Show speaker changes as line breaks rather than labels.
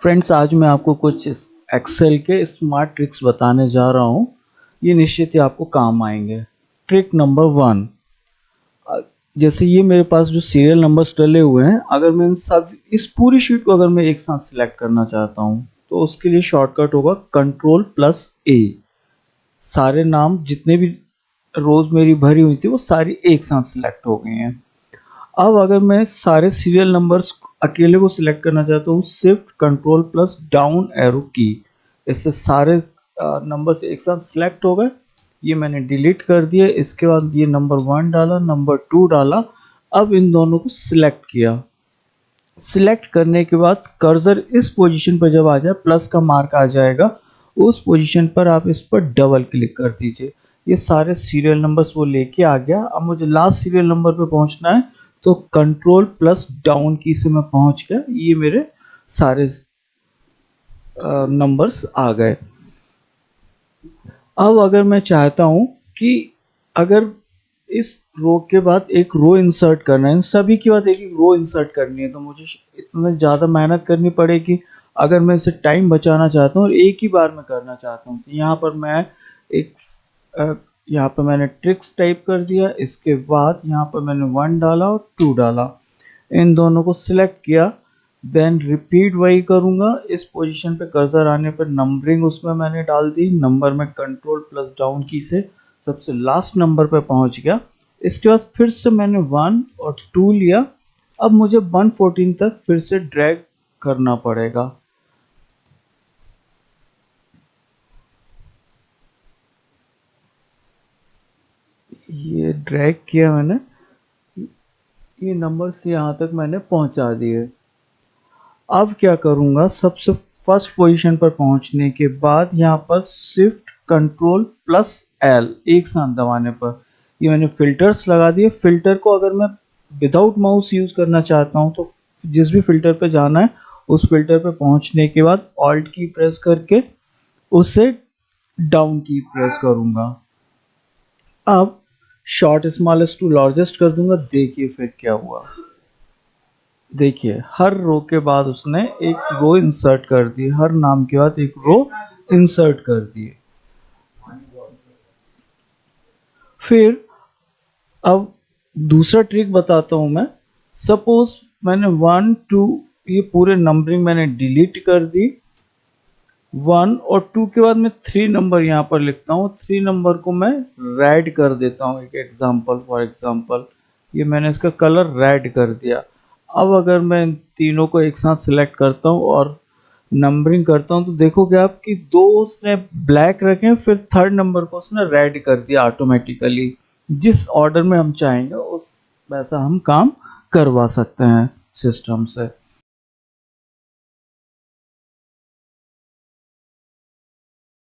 Friends, आज मैं आपको कुछ एक्सेल के स्मार्ट ट्रिक्स बताने जा रहा हूँ। ये निश्चित ही आपको काम आएंगे। ट्रिक नंबर 1, जैसे ये मेरे पास जो सीरियल नंबर्स डले हुए हैं, अगर मैं इस पूरी शीट को अगर मैं एक साथ सिलेक्ट करना चाहता हूँ तो उसके लिए शॉर्टकट होगा Ctrl+A। सारे नाम जितने भी रोज मेरी भरी हुई थी वो सारी एक साथ सिलेक्ट हो गई हैं। अब अगर मैं सारे सीरियल नंबर्स अकेले को सिलेक्ट करना चाहता हूँ, शिफ्ट Ctrl+डाउन एरो की, इससे सारे नंबर्स एक साथ सिलेक्ट हो गए। ये मैंने डिलीट कर दिया। इसके बाद ये नंबर 1 डाला, नंबर 2 डाला। अब इन दोनों को सिलेक्ट किया। सिलेक्ट करने के बाद कर्सर इस पोजीशन पर जब आ जाए, प्लस का मार्क आ जाएगा, उस पोजीशन पर आप इस पर डबल क्लिक कर दीजिए। ये सारे सीरियल नंबर्स वो लेके आ गया। अब मुझे लास्ट सीरियल नंबर पे पहुंचना है तो Ctrl+डाउन की से मैं पहुंच गया। ये मेरे सारे नंबर्स आ गए। अब अगर मैं चाहता हूं कि अगर इस रो के बाद एक रो इंसर्ट करना है, इन सभी के बाद एक रो इंसर्ट करनी है, तो मुझे इतना ज़्यादा मेहनत करनी पड़ेगी। अगर मैं इसे टाइम बचाना चाहता हूँ और एक ही बार में करना चाहता हूँ तो यहाँ पर मैं यहाँ पर मैंने ट्रिक्स टाइप कर दिया। इसके बाद यहाँ पर मैंने 1 डाला और 2 डाला, इन दोनों को सिलेक्ट किया। देन रिपीट वही करूंगा। इस पोजीशन पे कर्सर आने पर नंबरिंग उसमें मैंने डाल दी। नंबर में Ctrl+डाउन की से सबसे लास्ट नंबर पे पहुंच गया। इसके बाद फिर से मैंने 1 और 2 लिया। अब मुझे 114 तक फिर से ड्रैग करना पड़ेगा। ये ड्रैग किया मैंने, ये नंबर से यहाँ तक मैंने पहुंचा दिए। अब क्या करूंगा, सबसे फर्स्ट पोजीशन पर पहुंचने के बाद यहाँ पर शिफ्ट Ctrl+L एक साथ दबाने पर ये मैंने फिल्टर्स लगा दिए। फिल्टर को अगर मैं विदाउट माउस यूज करना चाहता हूँ तो जिस भी फिल्टर पे जाना है उस फिल्टर पे पहुंचने के बाद ऑल्ट की प्रेस करके उसे डाउन की प्रेस करूंगा। अब शॉर्ट स्मॉलेस्ट टू लार्जेस्ट कर दूंगा। देखिए फिर क्या हुआ। देखिए हर रो के बाद उसने एक रो इंसर्ट कर दी, हर नाम के बाद एक रो इंसर्ट कर दिए। फिर अब दूसरा ट्रिक बताता हूं मैं। सपोज मैंने 1 2 ये पूरे नंबरिंग मैंने डिलीट कर दी। 1 और 2 के बाद मैं 3 नंबर यहाँ पर लिखता हूँ। 3 नंबर को मैं रेड कर देता हूँ। एक एग्जांपल फॉर एग्जांपल ये मैंने इसका कलर रेड कर दिया। अब अगर मैं इन तीनों को एक साथ सिलेक्ट करता हूँ और नंबरिंग करता हूँ तो देखोगे आप कि 2 उसने ब्लैक रखे, फिर थर्ड नंबर को उसने रेड कर दिया ऑटोमेटिकली। जिस ऑर्डर में हम चाहेंगे उस वैसा हम काम करवा सकते हैं सिस्टम से।